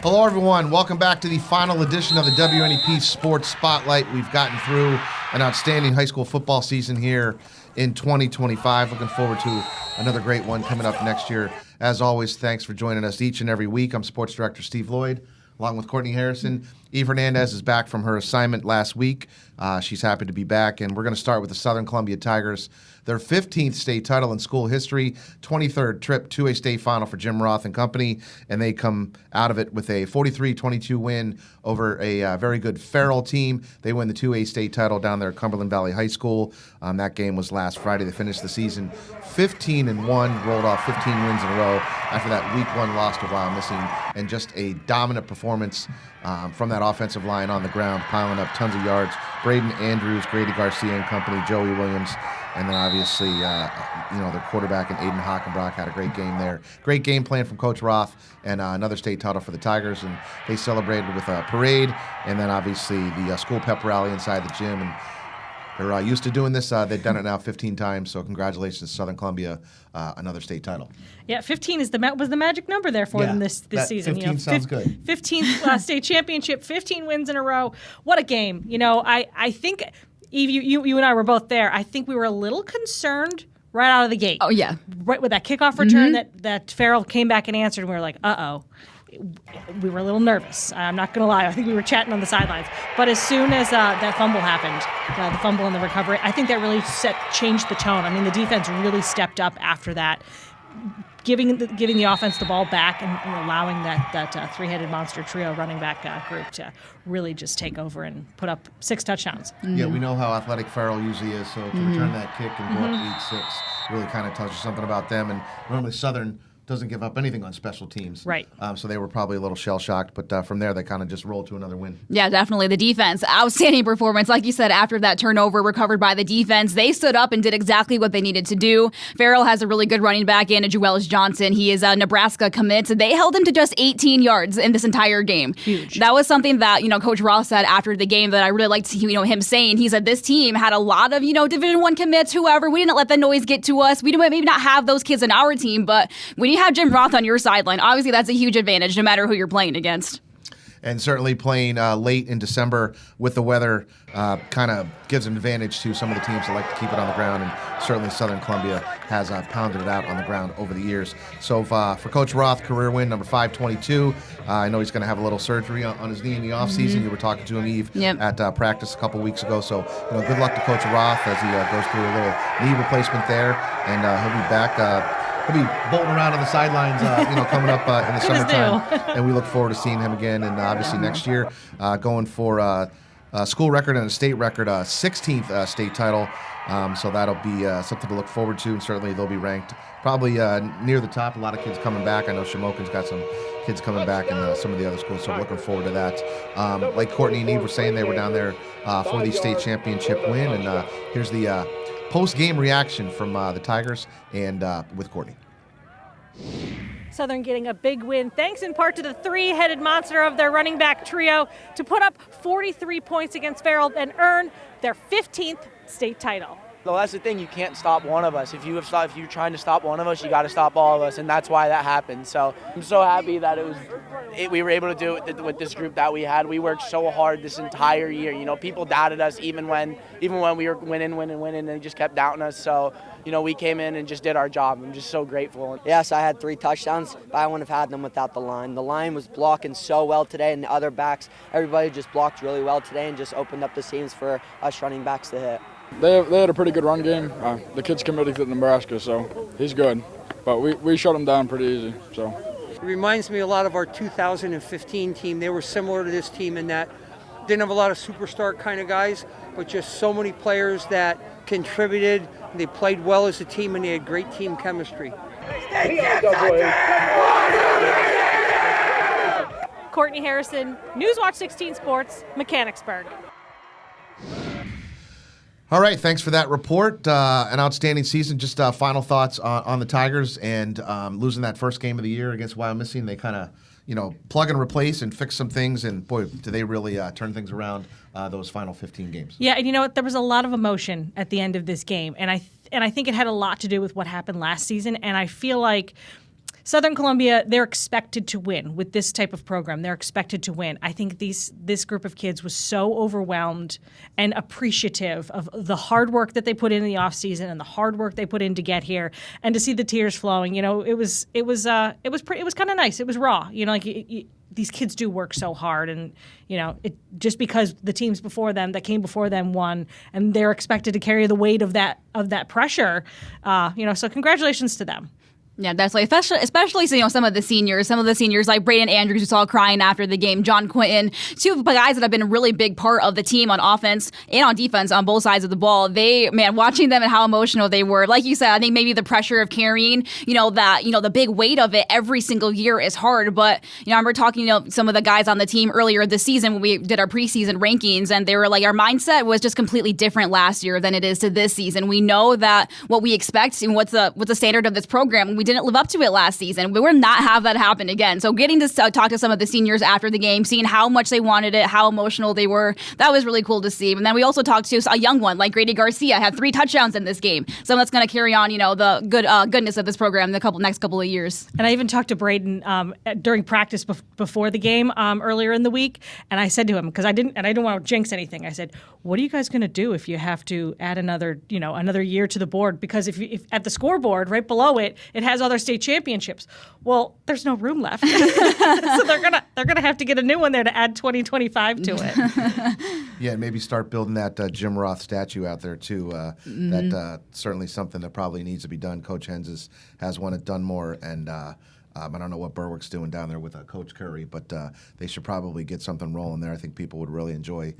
Hello, everyone. Welcome back to the final edition of the WNEP Sports Spotlight. We've gotten through an outstanding high school football season here in 2025. Looking forward to another great one coming up next year. As always, thanks for joining us each and every week. I'm Sports Director Steve Lloyd, along with Courtney Harrison. Eve Hernandez is back from her assignment last week. She's happy to be back, and we're going to start with the Southern Columbia Tigers. Their 15th state title in school history, 23rd trip to a state final for Jim Roth and company, and they come out of it with a 43-22 win over a very good Farrell team. They win the 2A state title down there at Cumberland Valley High School. That game was last Friday. They finished the season 15-1, rolled off 15 wins in a row after that week one loss to Wyomissing, and just a dominant performance from that offensive line on the ground, piling up tons of yards. Braden Andrews, Grady Garcia and company, Joey Williams, and then obviously, their quarterback and Aiden Hockenbrock had a great game there. Great game plan from Coach Roth, and another state title for the Tigers. And they celebrated with a parade, and then obviously the school pep rally inside the gym. And they're used to doing this. They've done it now 15 times. So congratulations to Southern Columbia, another state title. Yeah, 15 was the magic number there for them this season. 15 sounds good. 15th state championship, 15 wins in a row. What a game! I think. Eve, you and I were both there. I think we were a little concerned right out of the gate. Oh, yeah. Right with that kickoff return that Farrell came back and answered, and we were like, uh-oh. We were a little nervous. I'm not going to lie. I think we were chatting on the sidelines. But as soon as that fumble happened, the fumble and the recovery, I think that really changed the tone. I mean, the defense really stepped up after that, giving the offense the ball back and allowing that three-headed monster trio running back group to really just take over and put up 6 touchdowns. Mm-hmm. Yeah, we know how athletic Farrell usually is, so to return that kick and go up 8-6 really kind of tells you something about them. And normally Southern doesn't give up anything on special teams. Right. So they were probably a little shell-shocked, but from there they kind of just rolled to another win. Yeah, definitely. The defense, outstanding performance. Like you said, after that turnover recovered by the defense, they stood up and did exactly what they needed to do. Farrell has a really good running back in Joellis Johnson. He is a Nebraska commit. They held him to just 18 yards in this entire game. Huge. That was something that, Coach Ross said after the game that I really liked, him saying. He said this team had a lot of, Division I commits, whoever. We didn't let the noise get to us. We didn't maybe not have those kids on our team, but when you have Jim Roth on your sideline, obviously that's a huge advantage no matter who you're playing against. And certainly playing late in December with the weather kind of gives an advantage to some of the teams that like to keep it on the ground, and certainly Southern Columbia has pounded it out on the ground over the years. So for Coach Roth, career win number 522. I know he's going to have a little surgery on his knee in the offseason. You were talking to him, Eve, at practice a couple weeks ago. So good luck to Coach Roth as he goes through a little knee replacement there, and he'll be back. He'll be bolting around on the sidelines, coming up in the summertime, and we look forward to seeing him again. And obviously next year, going for a school record and a state record, 16th state title. So that'll be something to look forward to, and certainly they'll be ranked probably near the top. A lot of kids coming back. I know Shamokin's got some kids coming back in some of the other schools, so I'm looking forward to that. Like Courtney and Eve were saying, they were down there for the state championship win, and here's the post-game reaction from the Tigers and with Courtney. Southern getting a big win, thanks in part to the three-headed monster of their running back trio, to put up 43 points against Farrell and earn their 15th state title. Well, that's the thing. You can't stop one of us. If you're trying to stop one of us, you got to stop all of us, and that's why that happened. So I'm so happy that we were able to do it with this group that we had. We worked so hard this entire year. People doubted us even when we were winning, and they just kept doubting us. So we came in and just did our job. I'm just so grateful. Yes, I had 3 touchdowns, but I wouldn't have had them without the line. The line was blocking so well today, and the other backs, everybody just blocked really well today and just opened up the seams for us running backs to hit. They had a pretty good run game. The kid's committed to Nebraska, so he's good. But we shut him down pretty easy. So it reminds me a lot of our 2015 team. They were similar to this team in that didn't have a lot of superstar kind of guys, but just so many players that contributed. They played well as a team, and they had great team chemistry. Courtney Harrison, Newswatch 16 Sports, Mechanicsburg. All right, thanks for that report. An outstanding season. Just final thoughts on the Tigers and losing that first game of the year against Wyomissing. They kind of, plug and replace and fix some things. And, boy, do they really turn things around those final 15 games. Yeah, and you know what? There was a lot of emotion at the end of this game. And I think it had a lot to do with what happened last season. And I feel like Southern Columbia, they're expected to win with this type of program. They're expected to win. I think this group of kids was so overwhelmed and appreciative of the hard work that they put in the offseason and the hard work they put in to get here, and to see the tears flowing. It was kind of nice. It was raw. These kids do work so hard, and just because the teams that came before them won, and they're expected to carry the weight of that pressure. So congratulations to them. Yeah, definitely. Especially some of the seniors like Braden Andrews, who saw crying after the game, John Quinton, two of the guys that have been a really big part of the team on offense and on defense on both sides of the ball. Watching them and how emotional they were. Like you said, I think maybe the pressure of carrying, the big weight of it every single year is hard. But, I remember talking to some of the guys on the team earlier this season when we did our preseason rankings, and they were like, our mindset was just completely different last year than it is to this season. We know that what we expect and what's the standard of this program. We didn't live up to it last season. We will not have that happen again. So getting to talk to some of the seniors after the game, seeing how much they wanted it, how emotional they were, that was really cool to see. And then we also talked to a young one like Grady Garcia, had 3 touchdowns in this game. Someone that's going to carry on, the goodness of this program in the next couple of years. And I even talked to Braden during practice before the game earlier in the week, and I said to him, because I didn't want to jinx anything. I said, "What are you guys going to do if you have to add another year to the board? Because if at the scoreboard right below it has other state championships. Well, there's no room left, so they're gonna have to get a new one there to add 2025 to it. Yeah, and maybe start building that Jim Roth statue out there too. That certainly something that probably needs to be done. Coach Hens has one at Dunmore, and I don't know what Berwick's doing down there with Coach Curry, but they should probably get something rolling there. I think people would really enjoy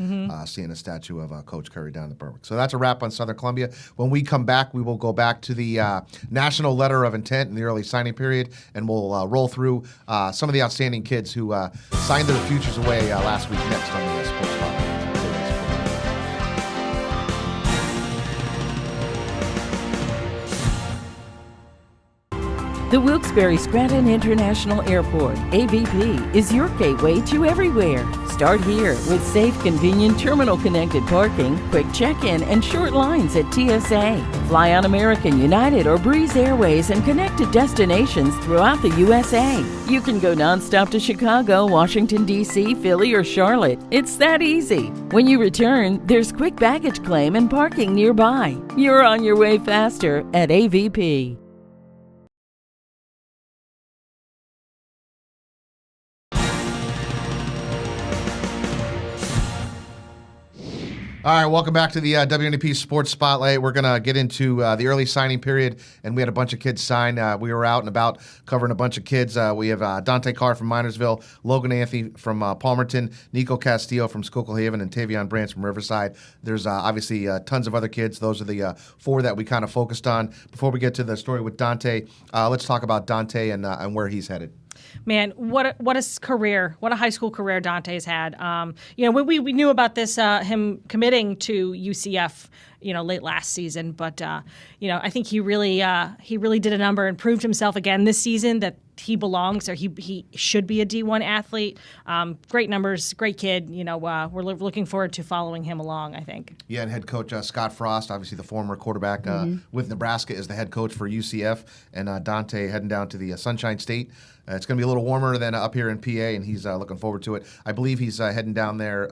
seeing a statue of Coach Curry down at Berwick. So that's a wrap on Southern Columbia. When we come back, we will go back to the National Letter of Intent in the early signing period, and we'll roll through some of the outstanding kids who signed their futures away last week next on the Sports Spotlight. The Wilkes-Barre-Scranton International Airport, AVP, is your gateway to everywhere. Start here with safe, convenient, terminal-connected parking, quick check-in, and short lines at TSA. Fly on American, United, or Breeze Airways and connect to destinations throughout the USA. You can go nonstop to Chicago, Washington, D.C., Philly, or Charlotte. It's that easy. When you return, there's quick baggage claim and parking nearby. You're on your way faster at AVP. All right, welcome back to the WNEP Sports Spotlight. We're going to get into the early signing period, and we had a bunch of kids sign. We were out and about covering a bunch of kids. We have Dante Carr from Minersville, Logan Anthony from Palmerton, Nico Castillo from Schuylkill Haven, and Tavion Branch from Riverside. There's obviously tons of other kids. Those are the 4 that we kind of focused on. Before we get to the story with Dante, let's talk about Dante and where he's headed. Man, what a career, what a high school career Dante's had. We knew about this, him committing to UCF, late last season, but I think he really did a number and proved himself again this season that he belongs, or he should be a D1 athlete. Great numbers, great kid. We're looking forward to following him along, I think. Yeah, and head coach Scott Frost, obviously the former quarterback with Nebraska, is the head coach for UCF, and Dante heading down to the Sunshine State. It's going to be a little warmer than up here in PA, and he's looking forward to it. I believe he's heading down there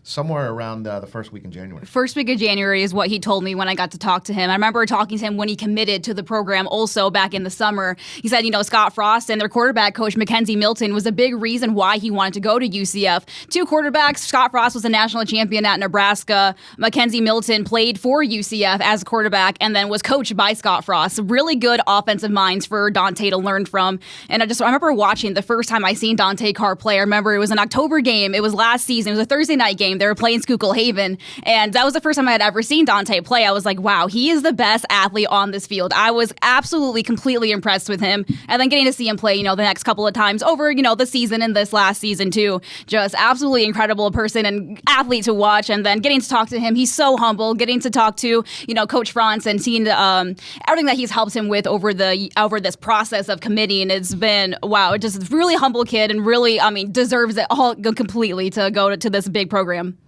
somewhere around the first week in January. First week of January is what he told me when I got to talk to him. I remember talking to him when he committed to the program also back in the summer. He said, Scott Frost and their quarterback coach, Mackenzie Milton, was a big reason why he wanted to go to UCF. 2 quarterbacks. Scott Frost was a national champion at Nebraska. Mackenzie Milton played for UCF as a quarterback and then was coached by Scott Frost. Really good offensive minds for Dante to learn from. And I remember watching the first time I seen Dante Carr play. I remember it was an October game. It was last season. It was a Thursday night game. They were playing Schuylkill Haven. And that was the first time I had ever seen Dante play. I was like, wow, he is the best athlete on this field. I was absolutely, completely impressed with him. And then getting to see him play, the next couple of times over, the season and this last season too. Just absolutely incredible person and athlete to watch. And then getting to talk to him, he's so humble. Getting to talk to, Coach Franz and seeing everything that he's helped him with over this process of committing. It's been And wow, just really humble kid and really, deserves it all completely to go to this big program.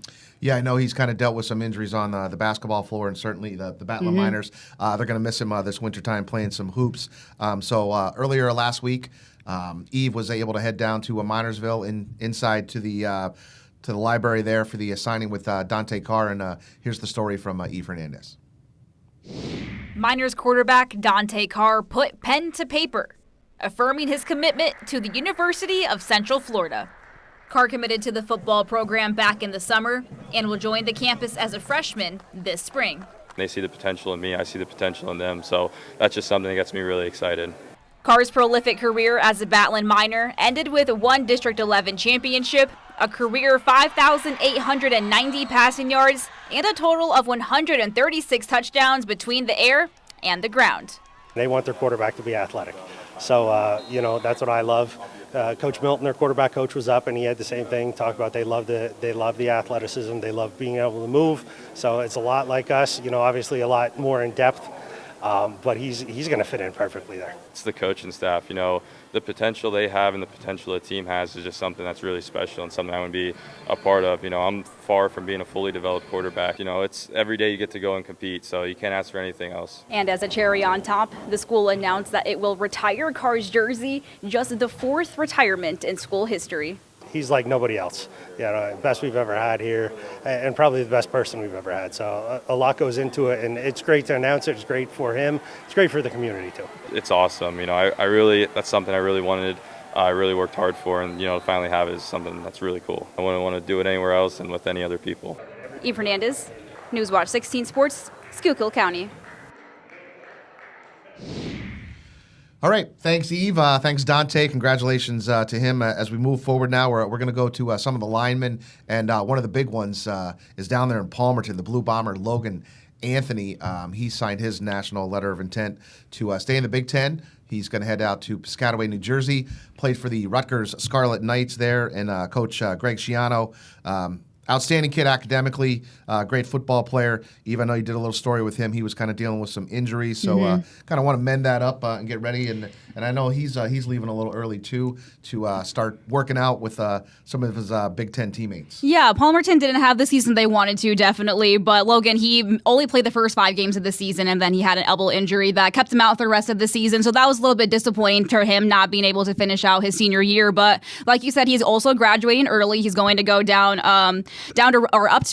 Yeah, I know he's kind of dealt with some injuries on the basketball floor, and certainly the Battle Miners. They're going to miss him this wintertime playing some hoops. So earlier last week, Eve was able to head down to Minersville inside to the library there for the signing with Dante Carr. And here's the story from Eve Hernandez. Miners quarterback Dante Carr put pen to paper, affirming his commitment to the University of Central Florida. Carr committed to the football program back in the summer and will join the campus as a freshman this spring. They see the potential in me, I see the potential in them, so that's just something that gets me really excited. Carr's prolific career as a Battling Miner ended with one District 11 championship, a career 5,890 passing yards, and a total of 136 touchdowns between the air and the ground. They want their quarterback to be athletic. So, that's what I love. Coach Milton, their quarterback coach, was up and he had the same thing, talk about they love the athleticism, they love being able to move. So it's a lot like us, obviously a lot more in depth, but he's going to fit in perfectly there. It's the coaching staff, the potential they have and the potential the team has is just something that's really special and something I want to be a part of. I'm far from being a fully developed quarterback. It's every day you get to go and compete, so you can't ask for anything else. And as a cherry on top, the school announced that it will retire Carr's jersey, just the fourth retirement in school history. He's like nobody else. Best we've ever had here, and probably the best person we've ever had. So a lot goes into it, and it's great to announce it. It's great for him. It's great for the community too. It's awesome. That's something I really wanted. I really worked hard for, and to finally have it is something that's really cool. I wouldn't want to do it anywhere else and with any other people. Eve Hernandez, Newswatch 16 Sports, Schuylkill County. All right. Thanks, Eve. Thanks, Dante. Congratulations to him. As we move forward now, we're going to go to some of the linemen, and one of the big ones is down there in Palmerton, the Blue Bomber, Logan Anthony. He signed his national letter of intent to stay in the Big Ten. He's going to head out to Piscataway, New Jersey, played for the Rutgers Scarlet Knights there, and Coach Greg Schiano. Outstanding kid academically, great football player. Even though you did a little story with him, he was kind of dealing with some injuries, so kind of want to mend that up and get ready. And I know he's leaving a little early too to start working out with some of his Big Ten teammates. Yeah, Palmerton didn't have the season they wanted to, definitely, but Logan, he only played the first 5 games of the season, and then he had an elbow injury that kept him out for the rest of the season. So that was a little bit disappointing for him not being able to finish out his senior year. But like you said, he's also graduating early. He's going to go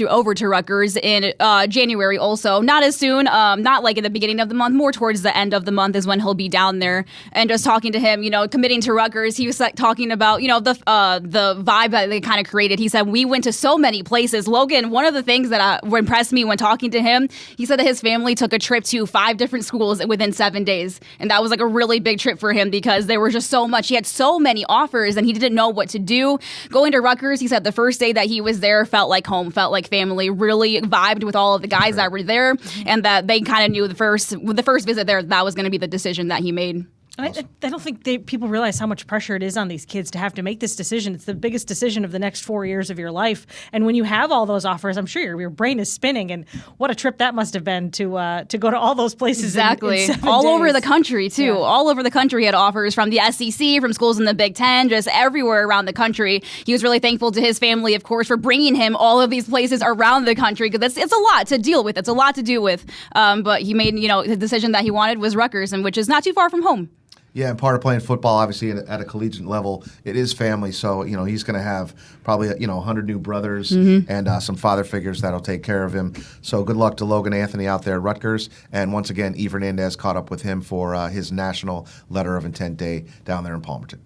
over to Rutgers in January also. Not as soon, not like in the beginning of the month, more towards the end of the month is when he'll be down there. And just talking to him, committing to Rutgers, he was like talking about, the vibe that they kind of created. He said, we went to so many places. Logan, one of the things that impressed me when talking to him, he said that his family took a trip to 5 different schools within 7 days. And that was like a really big trip for him because there was just so much. He had so many offers and he didn't know what to do. Going to Rutgers, he said the first day that he was there felt like home, felt like family, really vibed with all of the guys that were there, and that they kind of knew the first visit there that was going to be the decision that he made. I don't think people realize how much pressure it is on these kids to have to make this decision. It's the biggest decision of the next 4 years of your life. And when you have all those offers, I'm sure your brain is spinning. And what a trip that must have been to go to all those places. Exactly. In 7 all days. Over the country, too. Yeah. All over the country he had offers from the SEC, from schools in the Big Ten, just everywhere around the country. He was really thankful to his family, of course, for bringing him all of these places around the country, because it's a lot to deal with. It's a lot to do with. But he made, the decision that he wanted was Rutgers, and which is not too far from home. Yeah, and part of playing football, obviously, at a collegiate level, it is family. So, he's going to have probably, 100 new brothers and some father figures that'll take care of him. So good luck to Logan Anthony out there at Rutgers. And once again, Eve Hernandez caught up with him for his National Letter of Intent Day down there in Palmerton.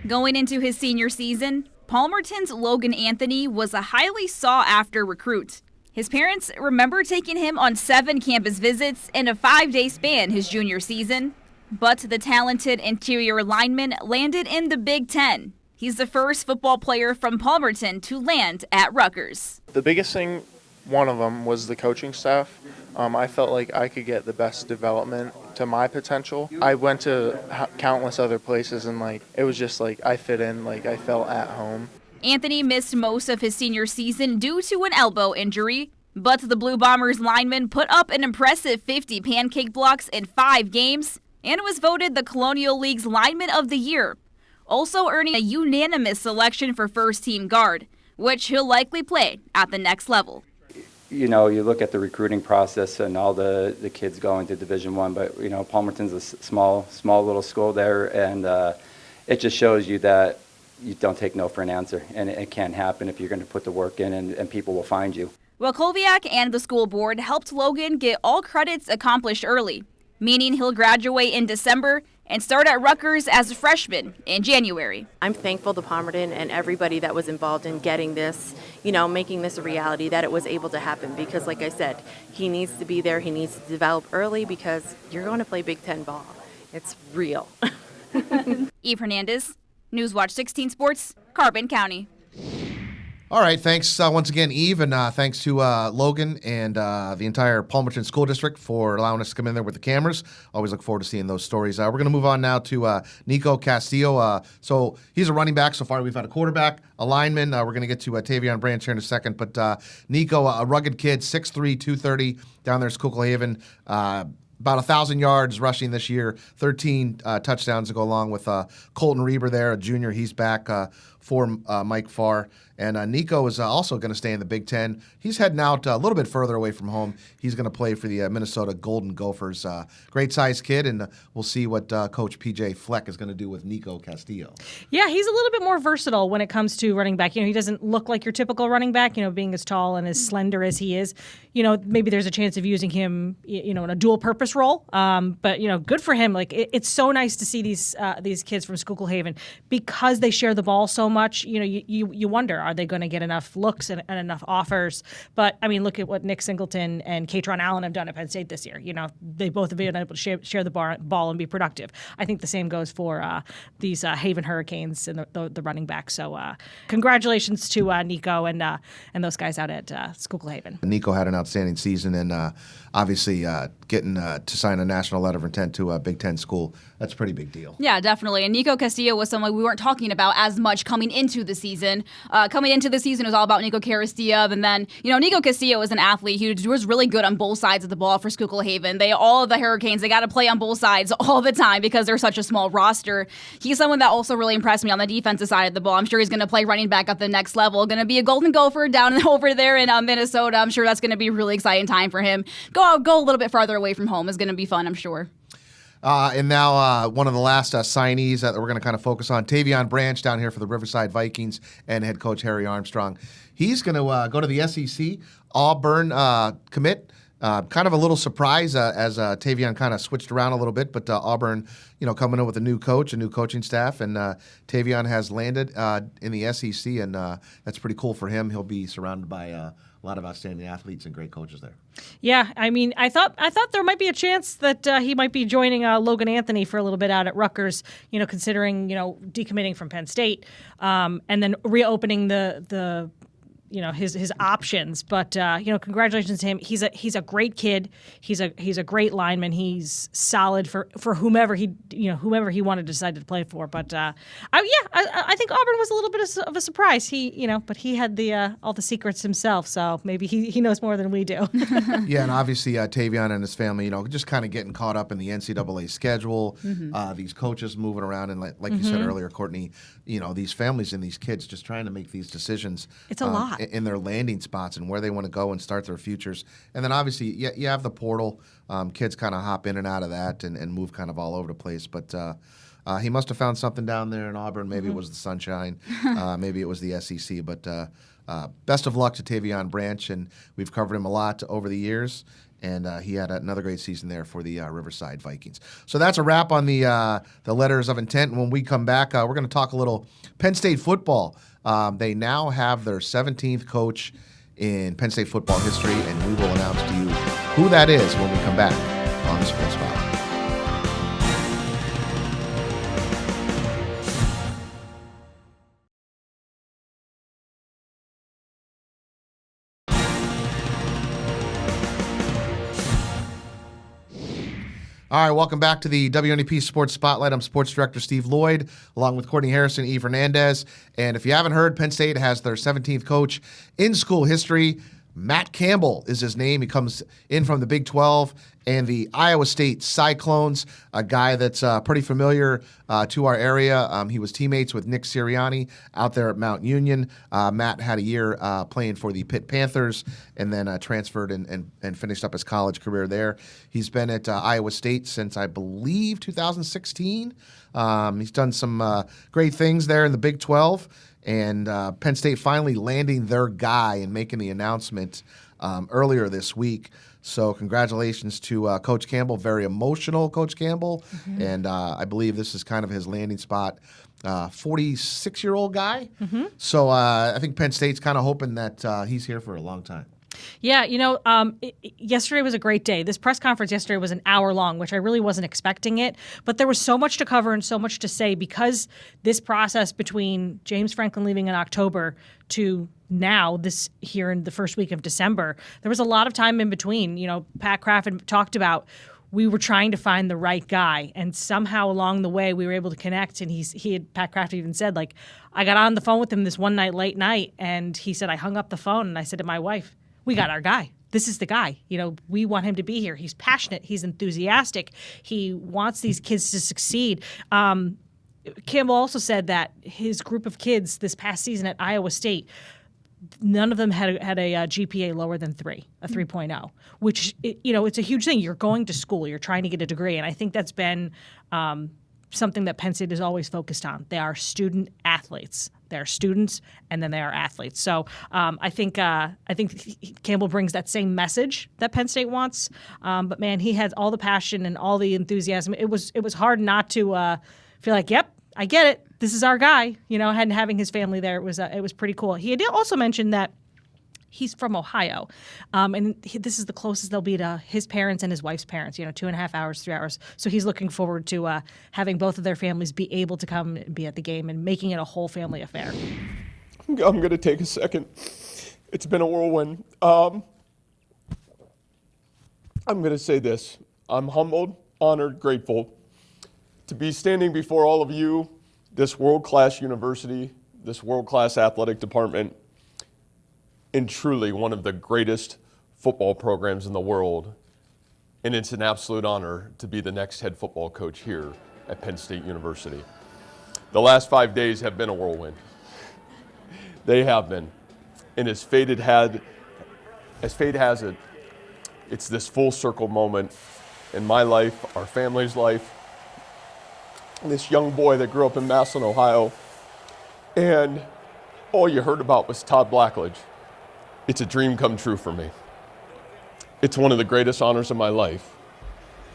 Going into his senior season, Palmerton's Logan Anthony was a highly sought-after recruit. His parents remember taking him on 7 campus visits in a 5-day span his junior season. But the talented interior lineman landed in the Big Ten. He's the first football player from Palmerton to land at Rutgers. The biggest thing, one of them, was the coaching staff. I felt like I could get the best development to my potential. I went to countless other places and it was just I fit in, I felt at home. Anthony missed most of his senior season due to an elbow injury, but the Blue Bombers lineman put up an impressive 50 pancake blocks in 5 games. and was voted the Colonial League's Lineman of the Year, also earning a unanimous selection for first-team guard, which he'll likely play at the next level. You know, you look at the recruiting process and all the kids going to Division I, but, you know, Palmerton's a small little school there, and it just shows you that you don't take no for an answer, and it can happen if you're going to put the work in, and people will find you. Well, Kolbiak and the school board helped Logan get all credits accomplished early, meaning he'll graduate in December and start at Rutgers as a freshman in January. I'm thankful to Palmerton and everybody that was involved in getting this, making this a reality, that it was able to happen, because like I said, he needs to be there, he needs to develop early, because you're going to play Big Ten ball. It's real. Eve Hernandez, Newswatch 16 Sports, Carbon County. All right, thanks once again, Eve, and thanks to Logan and the entire Palmerton School District for allowing us to come in there with the cameras. Always look forward to seeing those stories. We're going to move on now to Nico Castillo. So he's a running back. So far we've had a quarterback, a lineman. We're going to get to Tavion Branch here in a second. But Nico, a rugged kid, 6'3", 230, down there at Schuylkill Haven. About 1,000 yards rushing this year, 13 touchdowns to go along with Colton Reber there, a junior. He's back for Mike Farr. And Nico is also going to stay in the Big Ten. He's heading out a little bit further away from home. He's going to play for the Minnesota Golden Gophers. Great-sized kid, and we'll see what Coach P.J. Fleck is going to do with Nico Castillo. Yeah, he's a little bit more versatile when it comes to running back. He doesn't look like your typical running back, being as tall and as slender as he is. Maybe there's a chance of using him, in a dual-purpose role. But, good for him. Like, it's so nice to see these kids from Schuylkill Haven, because they share the ball so much. You wonder, are they going to get enough looks and enough offers? But, look at what Nick Singleton and Katron Allen have done at Penn State this year. They both have been able to share the ball and be productive. I think the same goes for these Haven Hurricanes and the running back. So congratulations to Nico and those guys out at Schuylkill Haven. Nico had an outstanding season, and obviously getting to sign a national letter of intent to a Big Ten school, that's a pretty big deal. Yeah, definitely. And Nico Castillo was someone we weren't talking about as much coming into the season. Coming into the season, it was all about Nico Karastiev. And then, Nico Castillo was an athlete who was really good on both sides of the ball for Schuylkill Haven. All of the Hurricanes, they got to play on both sides all the time because they're such a small roster. He's someone that also really impressed me on the defensive side of the ball. I'm sure he's going to play running back at the next level. Going to be a Golden Gopher down over there in Minnesota. I'm sure that's going to be a really exciting time for him. Go a little bit farther away from home is going to be fun, I'm sure. And now one of the last signees that we're going to kind of focus on, Tavion Branch down here for the Riverside Vikings and head coach Harry Armstrong. He's going to go to the SEC, Auburn commit. Kind of a little surprise as Tavion kind of switched around a little bit, but Auburn, coming in with a new coach, a new coaching staff, and Tavion has landed in the SEC, and that's pretty cool for him. He'll be surrounded by a lot of outstanding athletes and great coaches there. Yeah, I thought there might be a chance that he might be joining Logan Anthony for a little bit out at Rutgers, considering, decommitting from Penn State, and then reopening the his options. But congratulations to him. He's a great kid. He's a great lineman. He's solid for whomever he wanted to decide to play for. But I think Auburn was a little bit of a surprise. But he had all the secrets himself, so maybe he knows more than we do. Yeah, and obviously Tavion and his family, just kind of getting caught up in the NCAA schedule. Mm-hmm. These coaches moving around, and like you said earlier, Courtney, these families and these kids just trying to make these decisions. It's a lot. In their landing spots and where they want to go and start their futures. And then obviously you have the portal. Kids kind of hop in and out of that and move kind of all over the place. But he must have found something down there in Auburn. Maybe it was the sunshine. Maybe it was the SEC. But best of luck to Tavion Branch. And we've covered him a lot over the years. And he had another great season there for the Riverside Vikings. So that's a wrap on the letters of intent. And when we come back, we're going to talk a little Penn State football. They now have their 17th coach in Penn State football history, and we will announce to you who that is when we come back on the Sports Spotlight. All right, welcome back to the WNEP Sports Spotlight. I'm Sports Director Steve Lloyd, along with Courtney Harrison, Eve Hernandez. And if you haven't heard, Penn State has their 17th coach in school history. Matt Campbell is his name. He comes in from the Big 12 and the Iowa State Cyclones, a guy that's pretty familiar to our area. He was teammates with Nick Sirianni out there at Mount Union. Matt had a year playing for the Pitt Panthers and then transferred and finished up his college career there. He's been at Iowa State since, I believe, 2016. He's done some great things there in the Big 12. And Penn State finally landing their guy and making the announcement earlier this week. So congratulations to Coach Campbell, very emotional Coach Campbell. Mm-hmm. And I believe this is kind of his landing spot. 46-year-old guy. Mm-hmm. So I think Penn State's kind of hoping that he's here for a long time. Yeah, yesterday was a great day. This press conference yesterday was an hour long, which I really wasn't expecting it. But there was so much to cover and so much to say because this process between James Franklin leaving in October to now, this here in the first week of December, there was a lot of time in between. Pat Kraft had talked about we were trying to find the right guy, and somehow along the way we were able to connect. And Pat Kraft even said, like, I got on the phone with him this one night, late night, and he said, I hung up the phone and I said to my wife, we got our guy. This is the guy. We want him to be here. He's passionate. He's enthusiastic. He wants these kids to succeed. Campbell also said that his group of kids this past season at Iowa State, none of them had a GPA lower than 3, a 3.0, which, it's a huge thing. You're going to school. You're trying to get a degree. And I think that's been something that Penn State is always focused on. They are student athletes. They're students, and then they are athletes. So I think Campbell brings that same message that Penn State wants. But man, he has all the passion and all the enthusiasm. It was hard not to feel like, yep, I get it. This is our guy. And having his family there, it was pretty cool. He did also mention that he's from Ohio, and this is the closest they'll be to his parents and his wife's parents, 2.5 hours, 3 hours. So he's looking forward to having both of their families be able to come and be at the game and making it a whole family affair. I'm going to take a second. It's been a whirlwind. I'm going to say this. I'm humbled, honored, grateful to be standing before all of you, this world-class university, this world-class athletic department, and truly one of the greatest football programs in the world. And it's an absolute honor to be the next head football coach here at Penn State University. The last 5 days have been a whirlwind. They have been. And as fate has it, it's this full circle moment in my life, our family's life, this young boy that grew up in Massillon, Ohio, and all you heard about was Todd Blackledge. It's a dream come true for me. It's one of the greatest honors of my life,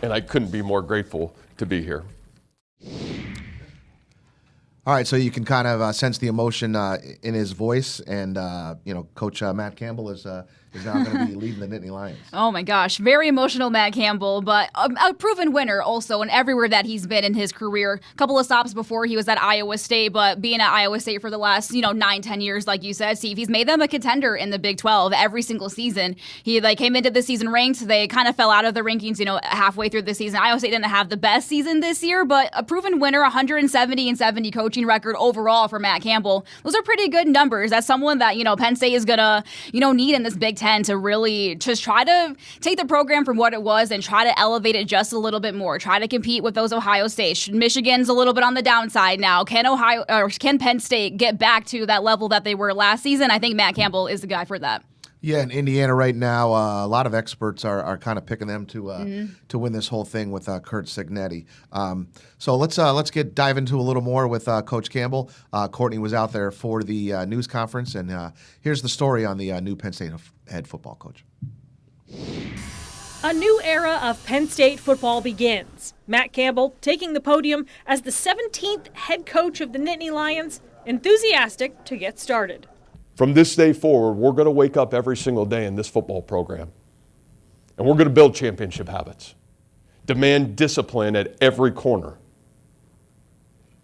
and I couldn't be more grateful to be here. All right, so you can kind of sense the emotion in his voice, and Coach Matt Campbell is now going to be leading the Nittany Lions. Oh my gosh, very emotional Matt Campbell, but a proven winner also in everywhere that he's been in his career. A couple of stops before he was at Iowa State, but being at Iowa State for the last 9-10 years, like you said, Steve, he's made them a contender in the Big 12 every single season. He came into the season ranked. They kind of fell out of the rankings, halfway through the season. Iowa State didn't have the best season this year, but a proven winner, 170-70 coaching record overall for Matt Campbell. Those are pretty good numbers. That's someone that Penn State is gonna need in this Big 10 to really just try to take the program from what it was and try to elevate it just a little bit more. Try to compete with those Ohio State. Michigan's a little bit on the downside now. Can Penn State get back to that level that they were last season? I think Matt Campbell is the guy for that. Yeah, in Indiana right now, a lot of experts are kind of picking them to win this whole thing with Curt Cignetti. So let's dive into a little more with Coach Campbell. Courtney was out there for the news conference, and here's the story on the new Penn State head football coach. A new era of Penn State football begins. Matt Campbell taking the podium as the 17th head coach of the Nittany Lions, enthusiastic to get started. From this day forward, we're going to wake up every single day in this football program, and we're going to build championship habits, demand discipline at every corner,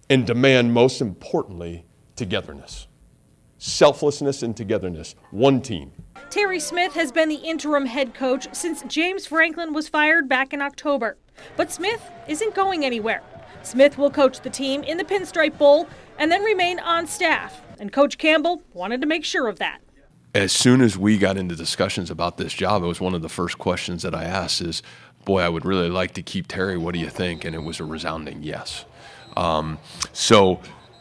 and demand, most importantly, togetherness. Selflessness and togetherness. One team. Terry Smith has been the interim head coach since James Franklin was fired back in October. But Smith isn't going anywhere. Smith will coach the team in the Pinstripe Bowl and then remain on staff. And Coach Campbell wanted to make sure of that. as soon as we got into discussions about this job, it was one of the first questions that I asked is, boy, I would really like to keep Terry. What do you think? And it was a resounding yes. So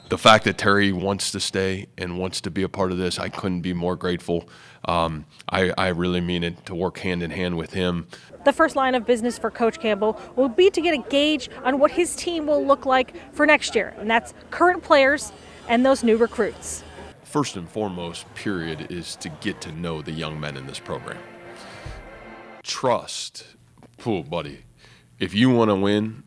the fact that Terry wants to stay and wants to be a part of this, I couldn't be more grateful. I really mean it, to work hand in hand with him. The first line of business for Coach Campbell will be to get a gauge on what his team will look like for next year, and that's current players and those new recruits. First and foremost, period, is to get to know the young men in this program. Trust. Oh, buddy, if you want to win,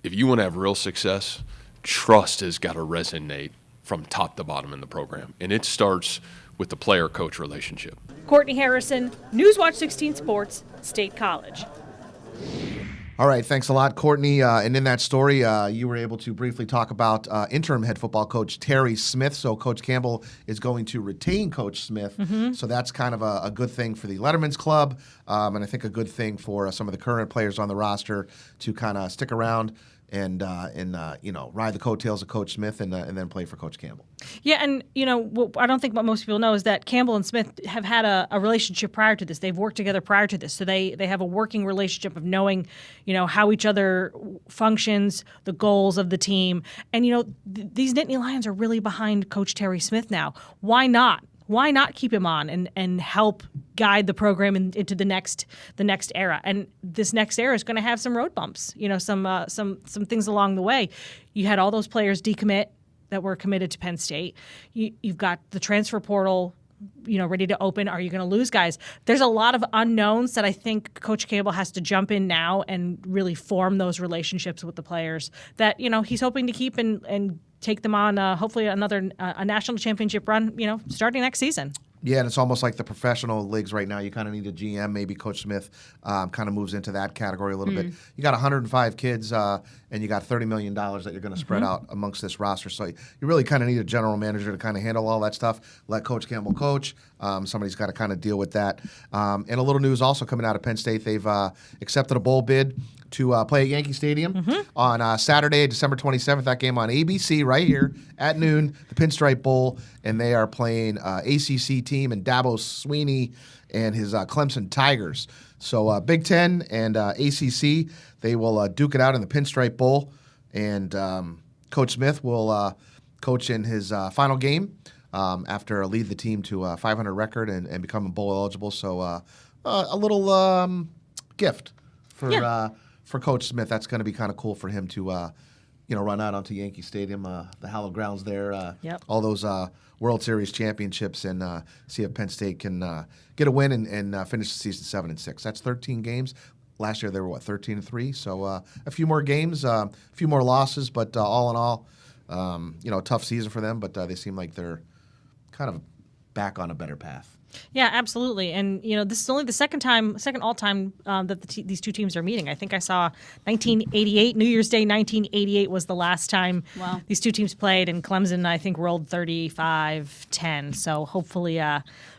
if you want to have real success, trust has got to resonate from top to bottom in the program. And it starts with the player-coach relationship. Courtney Harrison, Newswatch 16 Sports, State College. All right, thanks a lot, Courtney. And in that story, you were able to briefly talk about interim head football coach Terry Smith. So Coach Campbell is going to retain Coach Smith. So that's kind of a good thing for the Letterman's Club, and I think a good thing for some of the current players on the roster to kind of stick around and ride the coattails of Coach Smith and then play for Coach Campbell. Yeah, and I don't think what most people know is that Campbell and Smith have had a relationship prior to this. They've worked together prior to this, so they have a working relationship of knowing, how each other functions, the goals of the team, and these Nittany Lions are really behind Coach Terry Smith now. Why not? Why not keep him on and help guide the program into the next era? And this next era is going to have some road bumps, some things along the way. You had all those players decommit that were committed to Penn State. You've got the transfer portal, ready to open. Are you going to lose guys? There's a lot of unknowns that I think Coach Campbell has to jump in now and really form those relationships with the players that he's hoping to keep and take them on hopefully another a national championship run, starting next season. Yeah, and it's almost like the professional leagues right now. You kind of need a GM. Maybe Coach Smith kind of moves into that category a little bit. You got 105 kids, and you got $30 million that you're going to spread out amongst this roster. So you really kind of need a general manager to kind of handle all that stuff. Let Coach Campbell coach. Somebody's got to kind of deal with that. And a little news also coming out of Penn State. They've accepted a bowl bid to play at Yankee Stadium on Saturday, December 27th. That game on ABC right here at noon, the Pinstripe Bowl, and they are playing ACC team and Dabo Sweeney and his Clemson Tigers. So Big Ten and ACC, they will duke it out in the Pinstripe Bowl, and Coach Smith will coach in his final game after lead the team to a 500 record and become bowl eligible. So a little gift for Coach Smith. That's going to be kind of cool for him to, run out onto Yankee Stadium, the hallowed grounds there, all those World Series championships, and see if Penn State can get a win and finish the season 7-6. That's 13 games. Last year they were 13-3. So a few more games, a few more losses, but all in all, a tough season for them. But they seem like they're kind of back on a better path. Yeah, absolutely. And, this is only the second all-time that these two teams are meeting. I think I saw 1988, New Year's Day 1988 was the last time these two teams played, and Clemson, I think, rolled 35-10. So hopefully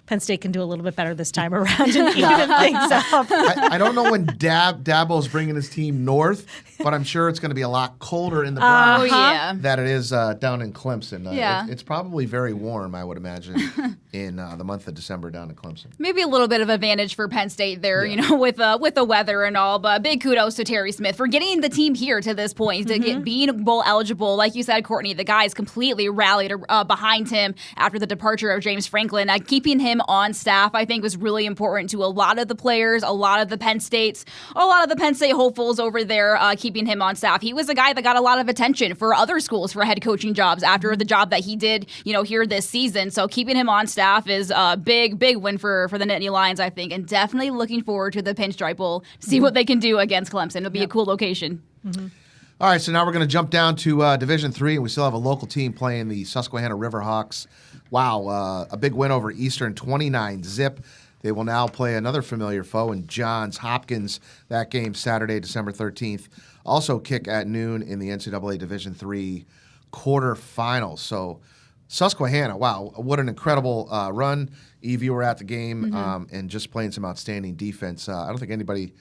Penn State can do a little bit better this time around and even things up. I don't know when Dabo's bringing his team north, but I'm sure it's going to be a lot colder in the Bronx than it is down in Clemson. It's probably very warm, I would imagine, in the month of December down in Clemson. Maybe a little bit of advantage for Penn State there, with the weather and all. But big kudos to Terry Smith for getting the team here to this point, to being bowl eligible. Like you said, Courtney, the guys completely rallied behind him after the departure of James Franklin. Keeping him on staff, I think, was really important to a lot of the players, a lot of the Penn State hopefuls over there. Keeping him on staff, he was a guy that got a lot of attention for other schools for head coaching jobs after the job that he did, here this season. So keeping him on staff is a big win for the Nittany Lions, I think, and definitely looking forward to the Pinstripe Bowl to see what they can do against Clemson. It'll be a cool location. All right, so now we're going to jump down to Division III, and we still have a local team playing the Susquehanna Riverhawks. Wow, a big win over Eastern, 29-zip. They will now play another familiar foe in Johns Hopkins. That game Saturday, December 13th. Also kick at noon in the NCAA Division III quarterfinals. So Susquehanna, wow, what an incredible run. Eve, you were at the game and just playing some outstanding defense. I don't think anybody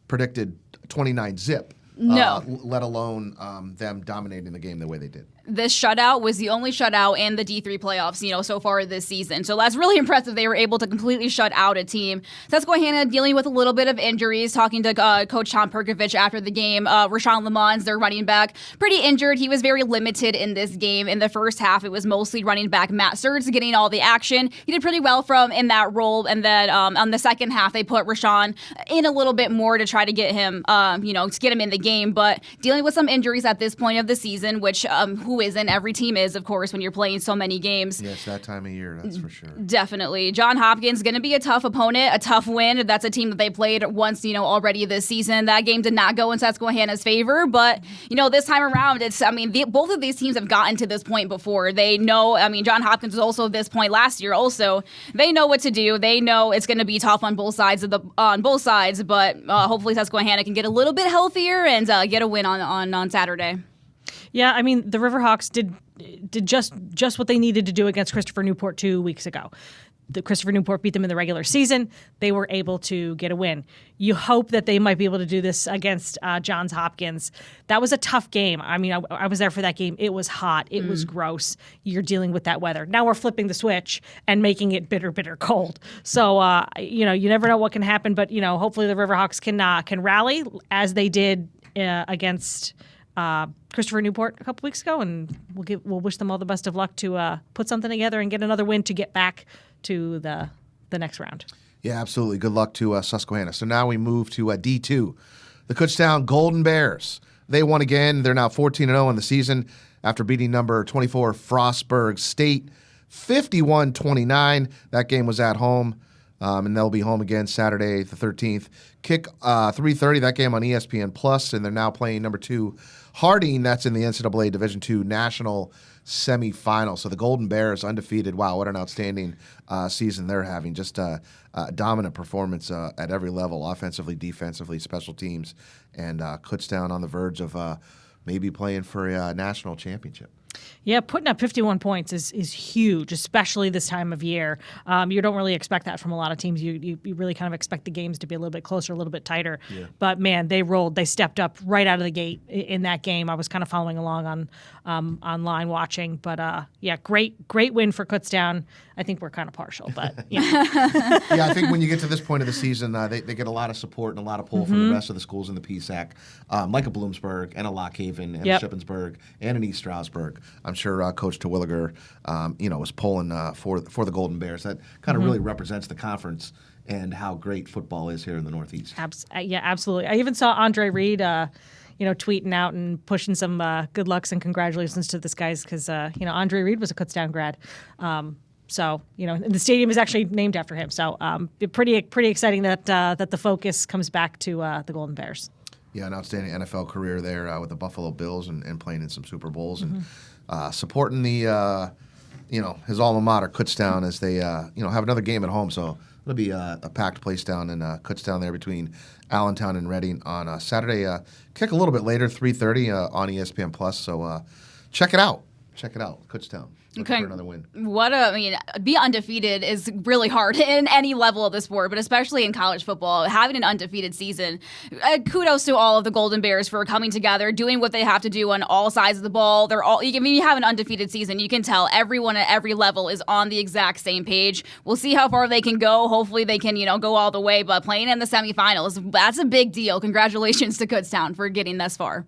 predicted 29-zip. No. Let alone them dominating the game the way they did. this shutout was the only shutout in the D3 playoffs, so far this season. So that's really impressive. They were able to completely shut out a team. Susquehanna dealing with a little bit of injuries. Talking to Coach Tom Perkovich after the game, Rashawn Lamons, their running back, pretty injured. He was very limited in this game. In the first half, it was mostly running back Matt Surtz getting all the action. He did pretty well in that role. And then on the second half, they put Rashawn in a little bit more to try to get him, to get him in the game. But dealing with some injuries at this point of the season, which who isn't? Every team is, of course, when you're playing so many games. Yes, that time of year, that's for sure. Definitely. John Hopkins going to be a tough opponent, a tough win. That's a team that they played once, already this season. That game did not go in Susquehanna's favor, but this time around, both of these teams have gotten to this point before. They know. John Hopkins was also at this point last year. Also, they know what to do. They know it's going to be tough on both sides but hopefully Susquehanna can get a little bit healthier and get a win on Saturday. Yeah, the Riverhawks did just what they needed to do against Christopher Newport 2 weeks ago. The Christopher Newport beat them in the regular season. They were able to get a win. You hope that they might be able to do this against Johns Hopkins. That was a tough game. I was there for that game. It was hot. It was gross. You're dealing with that weather. Now we're flipping the switch and making it bitter, bitter cold. So, you never know what can happen. But, hopefully the Riverhawks can rally as they did against Christopher Newport a couple weeks ago, and we'll wish them all the best of luck to put something together and get another win to get back to the next round. Yeah, absolutely. Good luck to Susquehanna. So now we move to D2. The Kutztown Golden Bears. They won again. They're now 14-0 in the season after beating number 24 Frostburg State 51-29. That game was at home. And they'll be home again Saturday the 13th. Kick 3:30, that game on ESPN Plus, and they're now playing number 2 Harding. That's in the NCAA Division II National Semifinal. So the Golden Bears undefeated. Wow, what an outstanding season they're having. Just a dominant performance at every level, offensively, defensively, special teams, and Kutztown on the verge of maybe playing for a national championship. Yeah, putting up 51 points is huge, especially this time of year. You don't really expect that from a lot of teams. You really kind of expect the games to be a little bit closer, a little bit tighter. Yeah. But, man, they rolled. They stepped up right out of the gate in that game. I was kind of following along online watching. But, great win for Kutztown. I think we're kind of partial, but, Yeah, I think when you get to this point of the season, they get a lot of support and a lot of pull from the rest of the schools in the PSAC, like a Bloomsburg and a Lock Haven and a Shippensburg and an East Stroudsburg. I'm sure Coach Terwilliger, was pulling for the Golden Bears. That kind of really represents the conference and how great football is here in the Northeast. Yeah, absolutely. I even saw Andre Reed, tweeting out and pushing some good lucks and congratulations to this guys because, Andre Reed was a Kutztown grad. So, the stadium is actually named after him. So, pretty exciting that the focus comes back to the Golden Bears. Yeah, an outstanding NFL career there with the Buffalo Bills and playing in some Super Bowls and supporting the, his alma mater, Kutztown, as they, have another game at home. So it'll be a packed place down in Kutztown there between Allentown and Reading on Saturday. Kick a little bit later, 3:30 on ESPN Plus. So check it out. Kutztown. Looking for another win. Be undefeated is really hard in any level of the sport, but especially in college football. Having an undefeated season, kudos to all of the Golden Bears for coming together, doing what they have to do on all sides of the ball. You have an undefeated season, you can tell everyone at every level is on the exact same page. We'll see how far they can go. Hopefully they can, go all the way, but playing in the semifinals, that's a big deal. Congratulations to Kutztown for getting this far.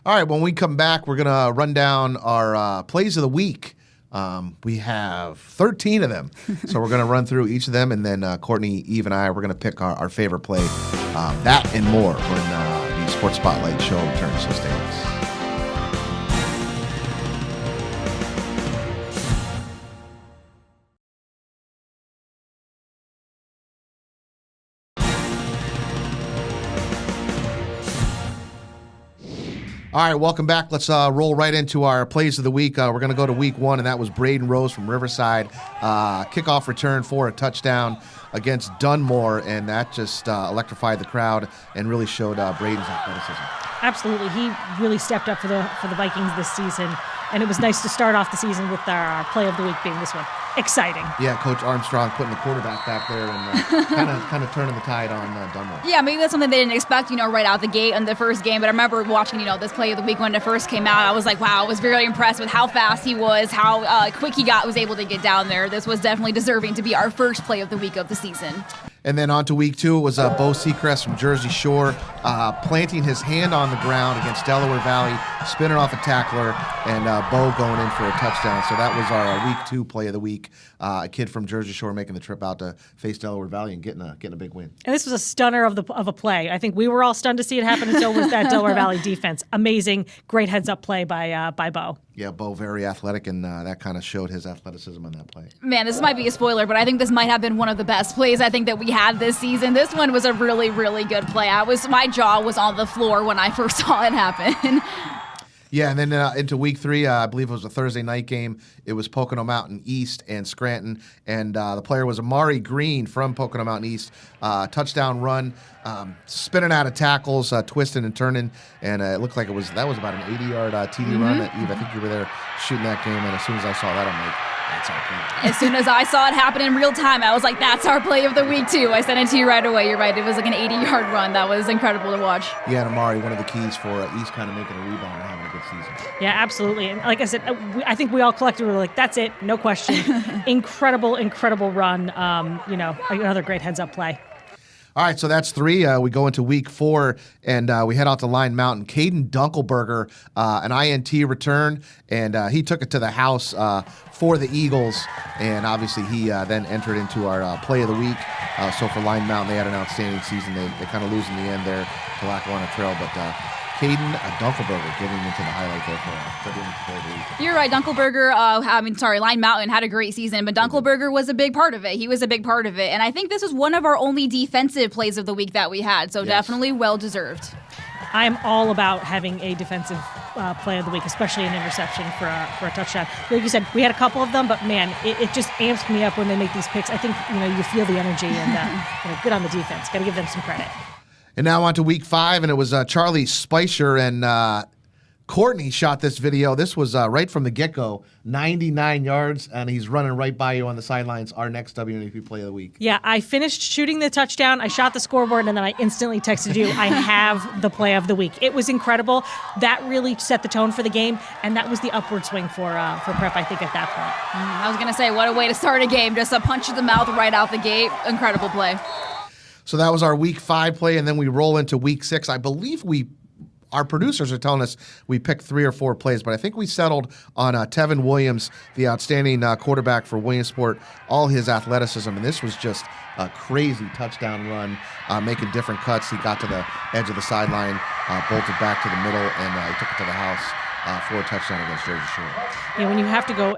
All right, when we come back, we're going to run down our plays of the week. We have 13 of them. So we're going to run through each of them, and then Courtney, Eve, and I, we're going to pick our favorite play. That and more when the Sports Spotlight show returns. So stay with us. All right, welcome back. Let's roll right into our plays of the week. We're going to go to week 1, and that was Braden Rose from Riverside. Kickoff return for a touchdown against Dunmore, and that just electrified the crowd and really showed Braden's athleticism. Absolutely. He really stepped up for the Vikings this season, and it was nice to start off the season with our play of the week being this one. exciting. Yeah, Coach Armstrong putting the quarterback back there and kind of turning the tide on Dunmore. Yeah, maybe that's something they didn't expect, right out the gate in the first game. But I remember watching, this play of the week when it first came out. I was like, wow, I was very impressed with how fast he was, how quick he was able to get down there. This was definitely deserving to be our first play of the week of the season. And then on to week 2, it was Bo Seacrest from Jersey Shore planting his hand on the ground against Delaware Valley, spinning off a tackler, and Bo going in for a touchdown. So that was our week 2 play of the week. A kid from Jersey Shore making the trip out to face Delaware Valley and getting a big win. And this was a stunner of a play. I think we were all stunned to see it happen, and so was that Delaware Valley defense. Amazing, great heads-up play by Bo. Yeah, Bo very athletic, and that kind of showed his athleticism on that play. Man, this might be a spoiler, but I think this might have been one of the best plays I think that we had this season. This one was a really, really good play. My jaw was on the floor when I first saw it happen. Yeah, and then into week 3, I believe it was a Thursday night game. It was Pocono Mountain East and Scranton, and the player was Amari Green from Pocono Mountain East. Touchdown run, spinning out of tackles, twisting and turning, and it looked like that was about an 80-yard TD run. Eve, I think you were there shooting that game, and as soon as I saw that, I'm like, that's our play. As soon as I saw it happen in real time, I was like, that's our play of the week, too. I sent it to you right away. You're right. It was like an 80-yard run. That was incredible to watch. Yeah, and Amari, one of the keys for East kind of making a rebound and having a good season. Yeah, absolutely. And like I said, I think we all collectively were like, that's it, no question. Incredible, incredible run. Another great heads-up play. All right, so that's 3. We go into week 4, and we head out to Line Mountain. Caden Dunkelberger, an INT return, and he took it to the house for the Eagles, and obviously he then entered into our play of the week. So for Line Mountain, they had an outstanding season. They kind of lose in the end there to Lackawanna Trail, but Caden Dunkelberger getting into the highlight there for the play of the week. You're right. Dunkelberger, Line Mountain had a great season, but Dunkelberger was a big part of it. He was a big part of it. And I think this was one of our only defensive plays of the week that we had, so definitely well-deserved. I'm all about having a defensive play of the week, especially an interception for a touchdown. Like you said, we had a couple of them, but man, it just amps me up when they make these picks. I think you feel the energy and good on the defense. Got to give them some credit. And now on to week 5, and it was Charlie Spicer and Courtney shot this video. This was right from the get-go, 99 yards, and he's running right by you on the sidelines. Our next WNEP play of the week. Yeah, I finished shooting the touchdown. I shot the scoreboard, and then I instantly texted you, I have the play of the week. It was incredible. That really set the tone for the game, and that was the upward swing for Prep, I think, at that point. I was going to say, what a way to start a game. Just a punch to the mouth right out the gate. Incredible play. So that was our week 5 play, and then we roll into week 6. I believe our producers are telling us we picked 3 or 4 plays, but I think we settled on Tevin Williams, the outstanding quarterback for Williamsport, all his athleticism, and this was just a crazy touchdown run, making different cuts. He got to the edge of the sideline, bolted back to the middle, and he took it to the house. For a touchdown against Jersey Shore. Yeah, when you have to go,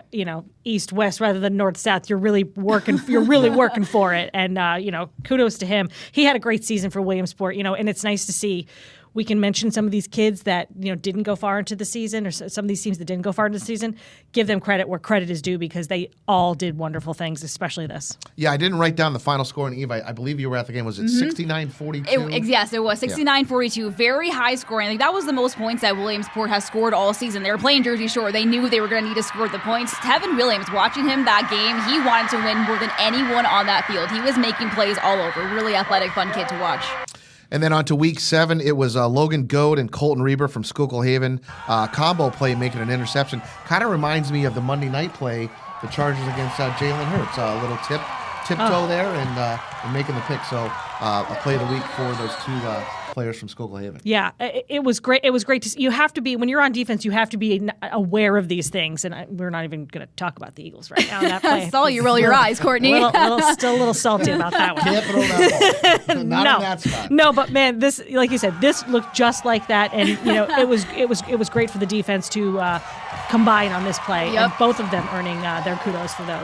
east-west rather than north-south, you're really working. You're really working for it, and kudos to him. He had a great season for Williamsport, and it's nice to see. We can mention some of these kids that didn't go far into the season, or some of these teams that didn't go far into the season. Give them credit where credit is due because they all did wonderful things, especially this. Yeah, I didn't write down the final score, and Eve, I believe you were at the game. Was it 69-42? Yes, it was 69-42. Very high scoring. Like that was the most points that Williamsport has scored all season. They were playing Jersey Shore. They knew they were going to need to score the points. Tevin Williams, watching him that game, he wanted to win more than anyone on that field. He was making plays all over. Really athletic, fun kid to watch. And then on to week 7, it was Logan Goad and Colton Reber from Schuylkill Haven. Combo play making an interception. Kind of reminds me of the Monday night play, the Chargers against Jalen Hurts. A little tiptoe there and making the pick. So a play of the week for those 2 players from Schuylkill Haven. Yeah, it was great. It was great to see. You have to be, when you're on defense, you have to be aware of these things. And we're not even going to talk about the Eagles right now. That play. Saw you roll your eyes, Courtney. Still a little salty about that one. Can't throw that ball. Not in that spot. No, but man, this, like you said, this looked just like that. And, it was great for the defense to combine on this play. Yep. And both of them earning their kudos for the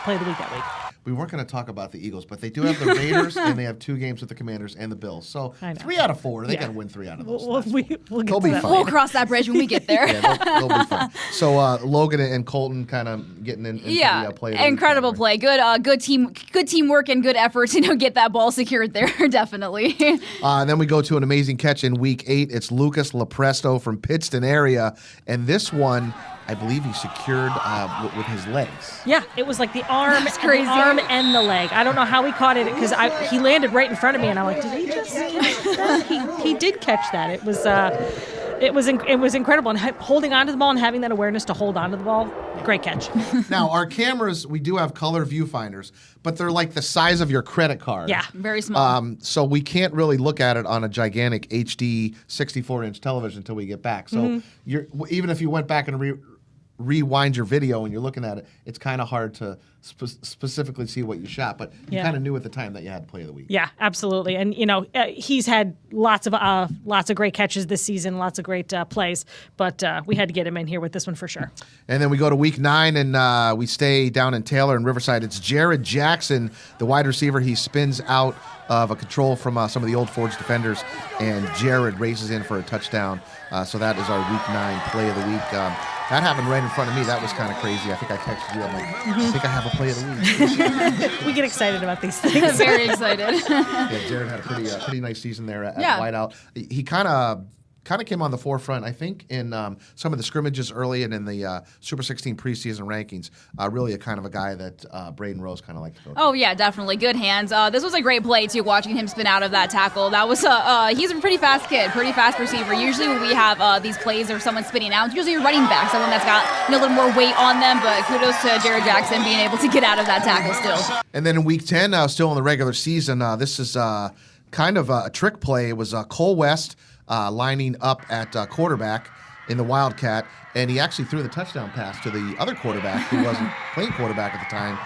play of the week that week. We weren't going to talk about the Eagles, but they do have the Raiders, and they have 2 games with the Commanders and the Bills. So 3 out of 4, they got to win 3 out of those. We'll get they'll to be that. fine. We'll cross that bridge when we get there. They'll be fine. So Logan and Colton kind of getting into the play. Of the incredible week, play. Good teamwork and good effort to get that ball secured there. Definitely. Then we go to an amazing catch in week 8. It's Lucas Lepresto from Pittston area, and this one I believe he secured with his legs. Yeah, it was like the arm, That's crazy. the arm and the leg. I don't know how he caught it because he landed right in front of me, and I'm like, did he just catch that? He did catch that. It was incredible, and holding onto the ball and having that awareness to hold onto the ball, great catch. Now, our cameras, we do have color viewfinders, but they're like the size of your credit card. Yeah, very small. So we can't really look at it on a gigantic HD 64-inch television until we get back. So even if you went back and rewind your video and you're looking at it, it's kind of hard to specifically see what you shot, but you kind of knew at the time that you had play of the week. Yeah, absolutely. And he's had lots of great catches this season, lots of great plays, but we had to get him in here with this one for sure. And then we go to week 9 and we stay down in Taylor and Riverside. It's Jared Jackson, the wide receiver. He spins out of a control from some of the Old Forge defenders, and Jared races in for a touchdown. So that is our week 9 play of the week. That happened right in front of me. That was kind of crazy. I think I texted you. I'm like, I think I have a play of the week. We get excited about these things. Very excited. Yeah, Jared had a pretty nice season there at wideout. He kind of came on the forefront, I think, in some of the scrimmages early and in the Super 16 preseason rankings. Really a kind of a guy that Braden Rose kind of liked to go to. Oh, yeah, definitely. Good hands. This was a great play, too, watching him spin out of that tackle. That was he's a pretty fast kid, pretty fast receiver. Usually when we have these plays or someone spinning out, it's usually a running back, someone that's got a little more weight on them. But kudos to Jared Jackson being able to get out of that tackle still. And then in week 10, still in the regular season, this is kind of a trick play. It was Cole West lining up at quarterback in the Wildcat, and he actually threw the touchdown pass to the other quarterback who wasn't playing quarterback at the time,